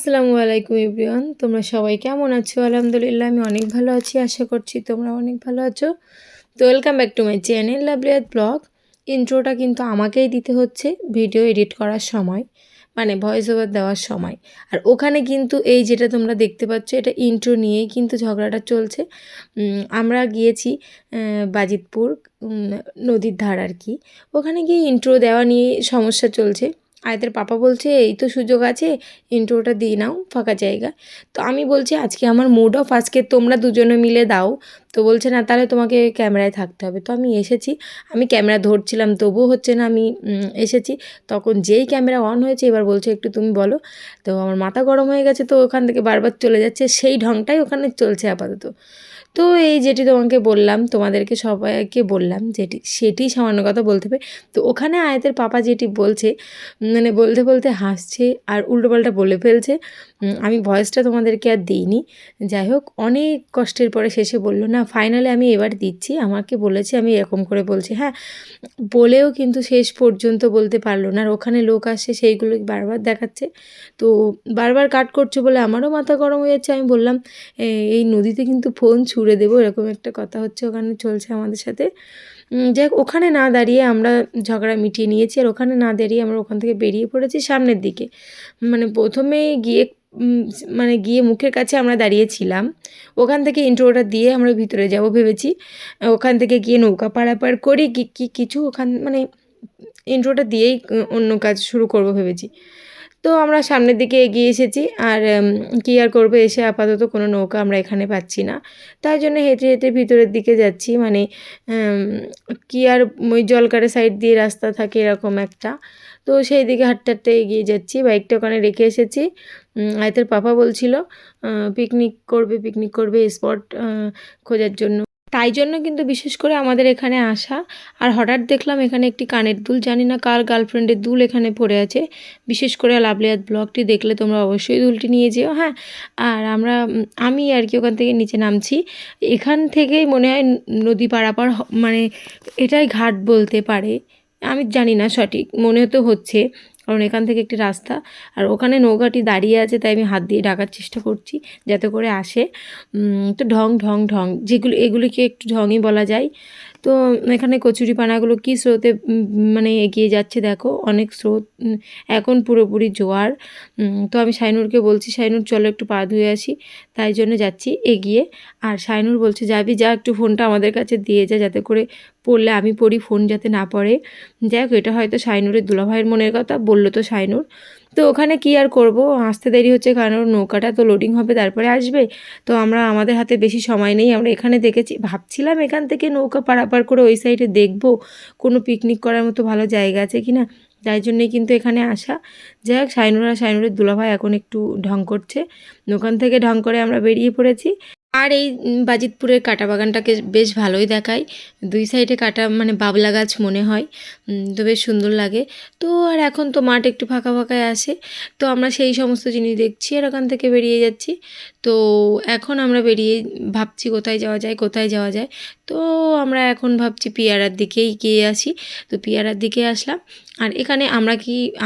আসসালামু আলাইকুম এভরিওয়ান, তোমরা সবাই কেমন আছো? আলহামদুলিল্লাহ আমি অনেক ভালো আছি। আশা করছি তোমরা অনেক ভালো আছো। তো welcome back to my channel লাভলিয়াত ব্লগ। ইন্ট্রোটা কিন্তু আমাকেই দিতে হচ্ছে ভিডিও এডিট করার সময়, মানে ভয়েস ওভার দেওয়ার সময়। আর ওখানে কিন্তু এই যেটা তোমরা দেখতে পাচ্ছ এটা ইন্ট্রো নিয়েই কিন্তু ঝগড়াটা চলছে। আমরা গিয়েছি বাজিতপুর, নদীর ধার আর কি। ওখানে গিয়ে ইন্ট্রো দেওয়া নিয়ে সমস্যা চলছে। আয়াতের পাপা বলছে এই তো সুযোগ আছে, ইন্ট্রোটা দিয়ে নাও ফাঁকা জায়গা। তো আমি বলছি আজকে আমার মুড অফ, আজকে তোমরা দুজনে মিলে দাও। তো বলছে না তাহলে তোমাকে ক্যামেরায় থাকতে হবে। তো আমি এসেছি, আমি ক্যামেরা ধরছিলাম তবুও হচ্ছে না, আমি এসেছি। তখন যেই ক্যামেরা অন হয়েছে এবার বলছে একটু তুমি বলো। তো আমার মাথা গরম হয়ে গেছে, তো ওখান থেকে বারবার চলে যাচ্ছে, সেই ঢংটাই ওখানে চলছে আপাতত। তো এই যেটি তোমাকে বললাম, তোমাদেরকে সবাইকে বললাম যেটি, সেটি সামান্য কথা বলতে হবে। তো ওখানে আয়াতের পাপা যেটি বলছে, মানে বলতে বলতে হাসছে আর উল্টোপাল্টা বলে ফেলছে। আমি ভয়েসটা তোমাদেরকে আর দিইনি। যাই হোক, অনেক কষ্টের পরে শেষে বললো না ফাইনালি আমি এবার দিচ্ছি, আমাকে বলেছে আমি এরকম করে বলছি। হ্যাঁ, বলেও কিন্তু শেষ পর্যন্ত বলতে পারলো না। আর ওখানে লোক আসছে, সেইগুলো বারবার দেখাচ্ছে। তো বারবার কাট করছে বলে আমারও মাথা গরম হয়ে যাচ্ছে। আমি বললাম এই নদীতে কিন্তু ফোন ছুঁড়ে দেবো, এরকম একটা কথা হচ্ছে ওখানে চলছে আমাদের সাথে। যাই হোক, ওখানে না দাঁড়িয়ে আমরা ঝগড়া মিটিয়ে নিয়েছি। আর ওখানে না দাঁড়িয়ে আমরা ওখান থেকে বেরিয়ে পড়েছি সামনের দিকে। মানে প্রথমেই গিয়ে মানে গিয়ে মুখের কাছে আমরা দাঁড়িয়েছিলাম। ওখান থেকে ইন্ট্রোটা দিয়ে আমরা ভিতরে যাব ভেবেছি। ওখান থেকে গিয়ে নৌকা পারাপার করি কিছু ওখান মানে ইন্ট্রোটা দিয়েই অন্য কাজ শুরু করব ভেবেছি। তো আমরা সামনের দিকে এগিয়ে এসেছি। আর কী আর করবো, এসে আপাতত কোনো নৌকা আমরা এখানে পাচ্ছি না। তাই জন্য হেঁটে হেঁটে ভিতরের দিকে যাচ্ছি। মানে কী আর ওই জলকারে সাইড দিয়ে রাস্তা থাকে এরকম একটা। তো সেই দিকে হাঁটতে হাঁটতে এগিয়ে যাচ্ছি, বাইকটা ওখানে রেখে এসেছি। আয়তের পাপা বলছিল পিকনিক করবে স্পট খোঁজার জন্য। তাই জন্য কিন্তু বিশেষ করে আমাদের এখানে আসা। আর হঠাৎ দেখলাম এখানে একটি কানের দুল, জানি না কার গার্লফ্রেন্ডের দুল এখানে পড়ে আছে। বিশেষ করে লাভলিয়াত ব্লগটি দেখলে তোমরা অবশ্যই দুলটি নিয়ে যেও। হ্যাঁ, আর আমি আর কি ওখান থেকে নিচে নামছি। এখান থেকেই মনে হয় নদী পারাপার মানে এটাই ঘাট বলতে পারে, আমি জানি না সঠিক, মনে তো হচ্ছে, কারণ এখান থেকে একটি রাস্তা। আর ওখানে নৌকাটি দাঁড়িয়ে আছে, তাই আমি হাত দিয়ে ঢাকার চেষ্টা করছি যাতে করে আসে। তো ঢং ঢং ঢং এগুলিকে একটু ঢংই বলা যায়। তো এখানে কচুরিপানাগুলো কী স্রোতে মানে এগিয়ে যাচ্ছে দেখো, অনেক স্রোত, এখন পুরোপুরি জোয়ার। তো আমি শাইনুরকে বলছি শাইনুর চলো একটু পা ধুয়ে আসি, তাই জন্য যাচ্ছি এগিয়ে। আর শাইনুর বলছে যাবি যা, একটু ফোনটা আমাদের কাছে দিয়ে যা, যাতে করে পড়লে আমি পড়ি, ফোন যাতে না পড়ে। যাই হোক, এটা হয়তো শাইনুরের দুলাভাইয়ের মনের কথা, বললো তো শাইনুর। তো ওখানে কি আর করব, আসতে দেরি হচ্ছে কারণ নৌকাটা তো লোডিং হবে তারপরে আসবে। তো আমাদের হাতে বেশি সময় নেই। আমরা এখানে দেখেছি, ভাবছিলাম এখান থেকে নৌকা পারাপার করে ওই সাইডে দেখব কোনো পিকনিক করার মতো ভালো জায়গা আছে কি না, তাই জন্যেই কিন্তু এখানে আসা। যাই হোক, শাইনুরের দুলাভাই এখন একটু ঢং করছে, ওখান থেকে ঢং করে আমরা বেরিয়ে পড়েছি। আর এই বাজিতপুরের কাঁটা বাগানটাকে বেশ ভালোই দেখায়, দুই সাইডে কাঁটা মানে বাবলা গাছ মনে হয়। তো বেশ সুন্দর লাগে। তো আর এখন তো মাঠ একটু ফাঁকা ফাঁকায় আসে, তো আমরা সেই সমস্ত জিনিস দেখছি আর ওখান থেকে বেরিয়ে যাচ্ছি। তো এখন আমরা বেরিয়ে ভাবছি কোথায় যাওয়া যায় কোথায় যাওয়া যায়। তো আমরা এখন ভাবছি পিয়ারার দিকেই গিয়ে আসি। তো পিয়ারার দিকে আসলাম। আর এখানে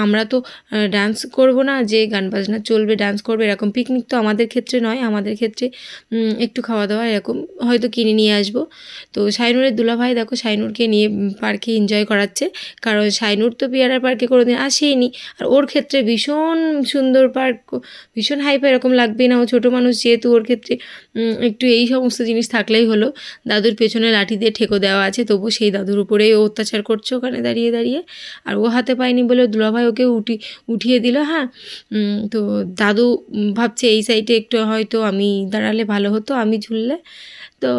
আমরা তো ডান্স করব না যে গান বাজনা চলবে ডান্স করবে এরকম, পিকনিক তো আমাদের ক্ষেত্রে নয়, আমাদের ক্ষেত্রে একটু খাওয়া দাওয়া এরকম হয়তো কিনে নিয়ে আসবো। তো শাইনুরের দুলাভাই দেখো শাইনুরকে নিয়ে পার্কে এনজয় করাচ্ছে, কারণ শাইনুর তো পিয়ারার পার্কে কোনোদিন আসেইনি। আর ওর ক্ষেত্রে ভীষণ সুন্দর পার্ক, ভীষণ হাইফাই এরকম লাগবে না, ও ছোটো মানুষ যেহেতু, ওর ক্ষেত্রে একটু এই সমস্ত জিনিস থাকলেই হলো। দাদুর পেছনে লাঠি দিয়ে ঠেকো দেওয়া আছে, তবু সেই দাদুর উপরেই ও অত্যাচার করছে ওখানে দাঁড়িয়ে দাঁড়িয়ে। আর ও হাতে পায়নি বলে দুলাভাই ওকে উঠিয়ে দিল। হ্যাঁ, তো দাদু ভাবছে এই সাইডে একটু হয়তো আমি দাঁড়ালে ভালো হতো, আমি ঝুললে। তো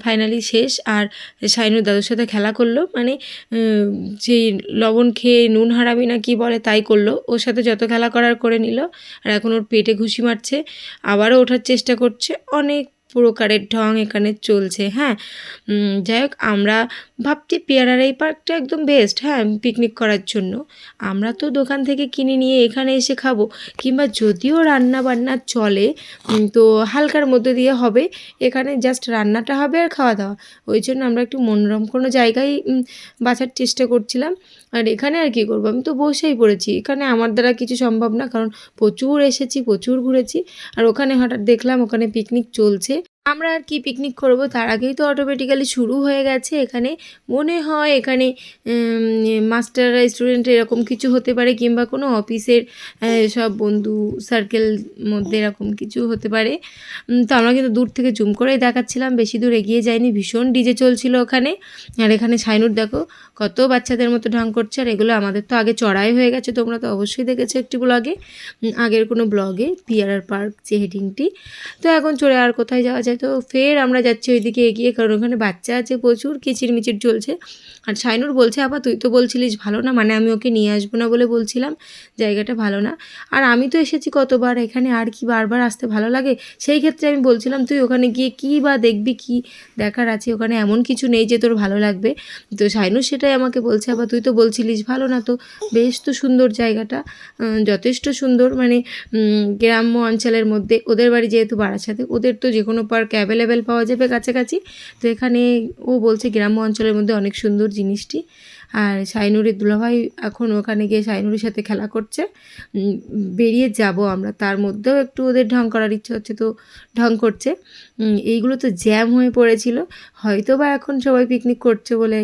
ফাইনালি শেষ। আর শাইনুর দাদুর সাথে খেলা করলো, মানে যেই লবণ খেয়ে নুন হারাবি না কি বলে তাই করলো, ওর সাথে যত খেলা করার করে নিল। আর এখন ওর পেটে ঘুষি মারছে, আবারও ওঠার চেষ্টা করছে, অনেক প্রকারের ঢং এখানে চলছে। হ্যাঁ, যাই হোক, আমরা ভাবছি পেয়ারার এই পার্কটা একদম বেস্ট, হ্যাঁ, পিকনিক করার জন্য। আমরা তো দোকান থেকে কিনে নিয়ে এখানে এসে খাবো, কিংবা যদিও রান্না বান্না চলে তো হালকার মধ্যে দিয়ে হবে, এখানে জাস্ট রান্নাটা হবে আর খাওয়া দাওয়া। ওই জন্য আমরা একটু মনোরম কোনো জায়গায় বাছার চেষ্টা করছিলাম। আর এখানে আর কি করবো, আমি তো বসেই পড়েছি, এখানে আমার দ্বারা কিছু সম্ভব না, কারণ প্রচুর এসেছি, প্রচুর ঘুরেছি। আর ওখানে হঠাৎ দেখলাম ওখানে পিকনিক চলছে। আমরা আর কি পিকনিক করব, তার আগেই তো অটোমেটিক্যালি শুরু হয়ে গেছে এখানে। মনে হয় এখানে মাস্টার স্টুডেন্ট এরকম কিছু হতে পারে, কিংবা কোনো অফিসের সব বন্ধু সার্কেল মধ্যে এরকম কিছু হতে পারে। তো আমরা কিন্তু দূর থেকে জুম করেই দেখাচ্ছিলাম, বেশি দূর এগিয়ে যায়নি। ভীষণ ডিজে চলছিল ওখানে। আর এখানে সাইনুর দেখো কত বাচ্চাদের মতো ঢং করছে। আর এগুলো আমাদের তো আগে চড়াই হয়ে গেছে, তোমরা তো অবশ্যই দেখেছো একটি ব্লগে, আগের কোনো ব্লগে, পিয়ারার পার্ক যে হেডিংটি। তো এখন চড়ে আর কোথায় যাওয়া যায়, তো ফের আমরা যাচ্ছি ওইদিকে এগিয়ে, কারণ ওখানে বাচ্চা আছে প্রচুর, কিচিরমিচির চলছে। আর সাইনুর বলছে, আবার তুই তো বলছিলিস ভালো না, মানে আমি ওকে নিয়ে আসবো না বলে বলছিলাম জায়গাটা ভালো না। আর আমি তো এসেছি কতবার এখানে, আর কি বারবার আসতে ভালো লাগে? সেই ক্ষেত্রে আমি বলছিলাম তুই ওখানে গিয়ে কী বা দেখবি, কি দেখার আছে ওখানে, এমন কিছু নেই যে তোর ভালো লাগবে। তো সাইনু সেটাই আমাকে বলছে, আবার তুই তো বলছিলিস ভালো না। তো বেশ তো সুন্দর জায়গাটা, যথেষ্ট সুন্দর, মানে গ্রাম্য অঞ্চলের মধ্যে। ওদের বাড়ি যেহেতু বারাসাতে, ওদের তো যে কোনো পার্ক অ্যাভেলেবেল পাওয়া যাবে কাছাকাছি। তো এখানে ও বলছে গ্রাম্য অঞ্চলের মধ্যে অনেক সুন্দর জিনিসটি। আর সাইনুরের দুলাভাই এখন ওখানে গিয়ে সাইনুরের সাথে খেলা করছে। বেরিয়ে যাব আমরা, তার মধ্যেও একটু ওদের ঢং করার ইচ্ছে হচ্ছে, তো ঢং করছে। এইগুলো তো জ্যাম হয়ে পড়েছিল, হয়তো বা এখন সবাই পিকনিক করছে বলে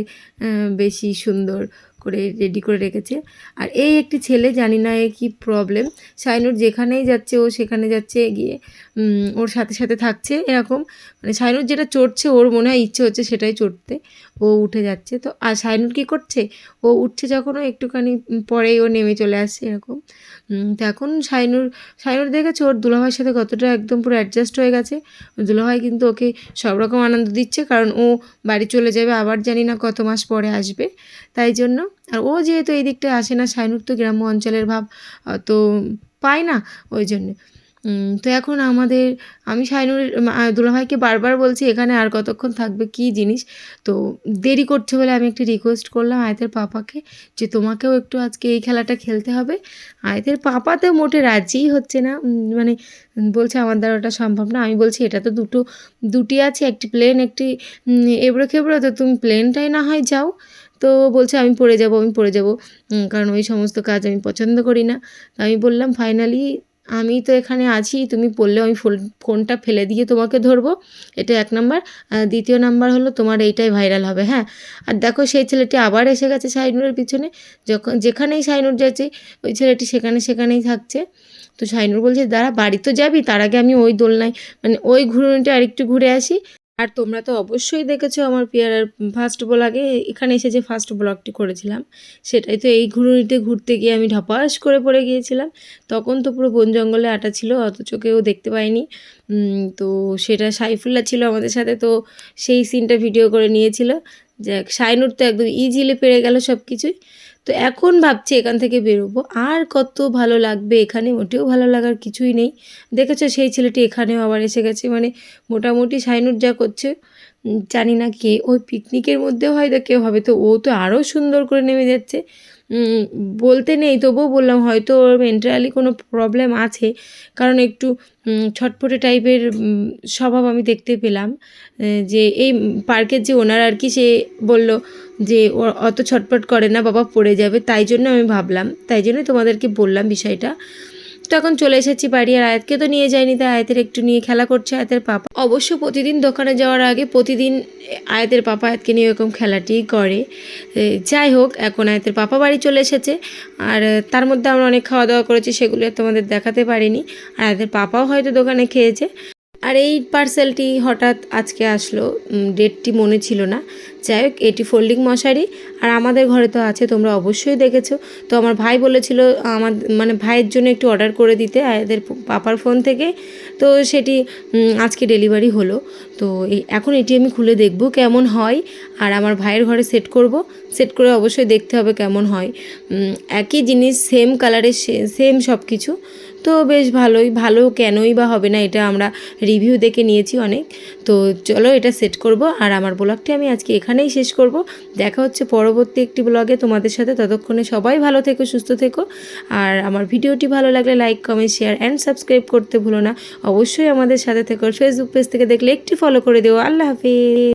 বেশি সুন্দর করে রেডি করে রেখেছে। আর এই একটি ছেলে, জানি না এ কী প্রবলেম, সাইনুর যেখানেই যাচ্ছে ও সেখানে যাচ্ছে, গিয়ে ওর সাথে সাথে থাকছে এরকম। মানে সাইনুর যেটা চড়ছে ওর মনে হয় ইচ্ছে হচ্ছে সেটাই চড়তে, ও উঠে যাচ্ছে। তো আর সাইনুর কী করছে, ও উঠছে যখন, ও একটুখানি পরেই ও নেমে চলে আসছে এরকম। তো এখন সাইনুর দেখেছে ওর দুলাভাইয়ের সাথে কতটা একদম পুরো অ্যাডজাস্ট হয়ে গেছে। দুলাভাই কিন্তু ওকে সব রকম আনন্দ দিচ্ছে, কারণ ও বাড়ি চলে যাবে, আবার জানি না কত মাস পরে আসবে, তাই জন্য। আর ও যেহেতু এই দিকটায় আসে না, সাইনুর তো গ্রাম্য অঞ্চলের ভাব তো পায় না, ওই জন্যে। তো এখন আমি সাইনুর দুলাভাইকে বারবার বলছি এখানে আর কতক্ষণ থাকবে, কী জিনিস। তো দেরি করছে বলে আমি একটু রিকোয়েস্ট করলাম আয়াতের পাপাকে, যে তোমাকেও একটু আজকে এই খেলাটা খেলতে হবে। আয়াতের পাপা তো মোটে রাজিই হচ্ছে না, মানে বলছে আমার দ্বারা ওটা সম্ভব না। আমি বলছি এটা তো দুটি আছে, একটি প্লেন, একটি এবড়ো খেবড়ো, তো তুমি প্লেনটাই না হয় যাও। তো বলছে আমি পড়ে যাব, কারণ ওই সমস্ত কাজ আমি পছন্দ করি না। আমি বললাম ফাইনালি আমি তো এখানে আছি, তুমি পড়লেও আমি ফোনটা ফেলে দিয়ে তোমাকে ধরবো, এটা 1 নাম্বার। দ্বিতীয় নাম্বার হলো তোমার এইটাই ভাইরাল হবে, হ্যাঁ। আর দেখো সেই ছেলেটি আবার এসে গেছে সাইনুরের পিছনে, যেখানেই সাইনুর যাচ্ছে ওই ছেলেটি সেখানেই থাকছে। তো সাইনুর বলছে দাঁড়া, বাড়ি তো যাবি, তার আগে আমি ওই দোলনায়, মানে ওই ঘুরুনিটা আরেকটু ঘুরে আসি। আর তোমরা তো অবশ্যই দেখেছো আমার পিয়ারার ফার্স্ট ব্লগে, এখানে এসে যে ফার্স্ট ব্লগটি করেছিলাম সেটাই তো, এই ঘুরুনিতে ঘুরতে গিয়ে আমি ঢপাস করে পড়ে গিয়েছিলাম। তখন তো পুরো বন জঙ্গলে আটা ছিল, অথচ কেউ দেখতে পায়নি। তো সেটা সাইফুল্লাহ ছিল আমাদের সাথে, তো সেই সিনটা ভিডিও করে নিয়েছিল। যাক, সাইনুর তো একদম ইজিলি পেরে গেল সব কিছুই। তো এখন ভাবছি এখান থেকে বেরোবো, আর কত ভালো লাগবে এখানে, মোটেও ভালো লাগার কিছুই নেই। দেখেছো সেই ছেলেটি এখানেও আবার এসে গেছে, মানে মোটামুটি সাইনুর যা করছে, জানি না কে ওই পিকনিকের মধ্যেও হয়তো কেউ হবে, তো ও তো আরও সুন্দর করে নেমে যাচ্ছে। বলতে নেই, তবুও বললাম হয়তো ওর মেন্টালি কোনো প্রবলেম আছে, কারণ একটু ছটপটে টাইপের স্বভাব আমি দেখতে পেলাম। যে এই পার্কের যে ওনার আর কি, সে বলল যে ও অত ছটপট করে না বাবা, পড়ে যাবে, তাই জন্য আমি ভাবলাম, তাই জন্য তোমাদেরকে বললাম বিষয়টা। তো এখন চলে এসেছি বাড়ি, আর আয়াতকে তো নিয়ে যায়নি, তাই আয়াতের একটু নিয়ে খেলা করছে আয়াতের পাপা। অবশ্য প্রতিদিন দোকানে যাওয়ার আগে প্রতিদিন আয়াতের পাপা আয়াতকে নিয়ে এরকম খেলাটি করে। যাই হোক, এখন আয়াতের পাপা বাড়ি চলে এসেছে, আর তার মধ্যে আমরা অনেক খাওয়া দাওয়া করেছি, সেগুলো তোমাদের দেখাতে পারিনি। আর আয়াতের পাপাও হয়তো দোকানে খেয়েছে। আর এই পার্সেলটি হঠাৎ আজকে আসলো, ডেটটি মনে ছিল না। যাই হোক, এটি ফোল্ডিং মশারি, আর আমাদের ঘরে তো আছে, তোমরা অবশ্যই দেখেছো। তো আমার ভাই বলেছিল মানে ভাইয়ের জন্য একটু অর্ডার করে দিতে আয়াদের পাপার ফোন থেকে, তো সেটি আজকে ডেলিভারি হলো। তো এখন এটি আমি খুলে দেখব কেমন হয়, আর আমার ভাইয়ের ঘরে সেট করে অবশ্যই দেখতে হবে কেমন হয়। একই জিনিস, সেম কালারের, সেম সব কিছু। তো বেশ ভালো কেনই বা হবে না, এটা আমরা রিভিউ দেখে নিয়েছি অনেক। তো চলো এটা সেট করব, আর আমার ব্লগটি আমি আজকে এখানেই শেষ করব। দেখা হচ্ছে পরবর্তী একটি ব্লগে তোমাদের সাথে। ততক্ষণে সবাই ভালো থেকো, সুস্থ থেকো। আর আমার ভিডিওটি ভালো লাগলে like, comment, share and subscribe করতে ভুলো না। অবশ্যই আমাদের সাথে থেকো। ফেসবুক পেজ থেকে দেখলে একটি ফলো করে দিও। আল্লাহ হাফিজ।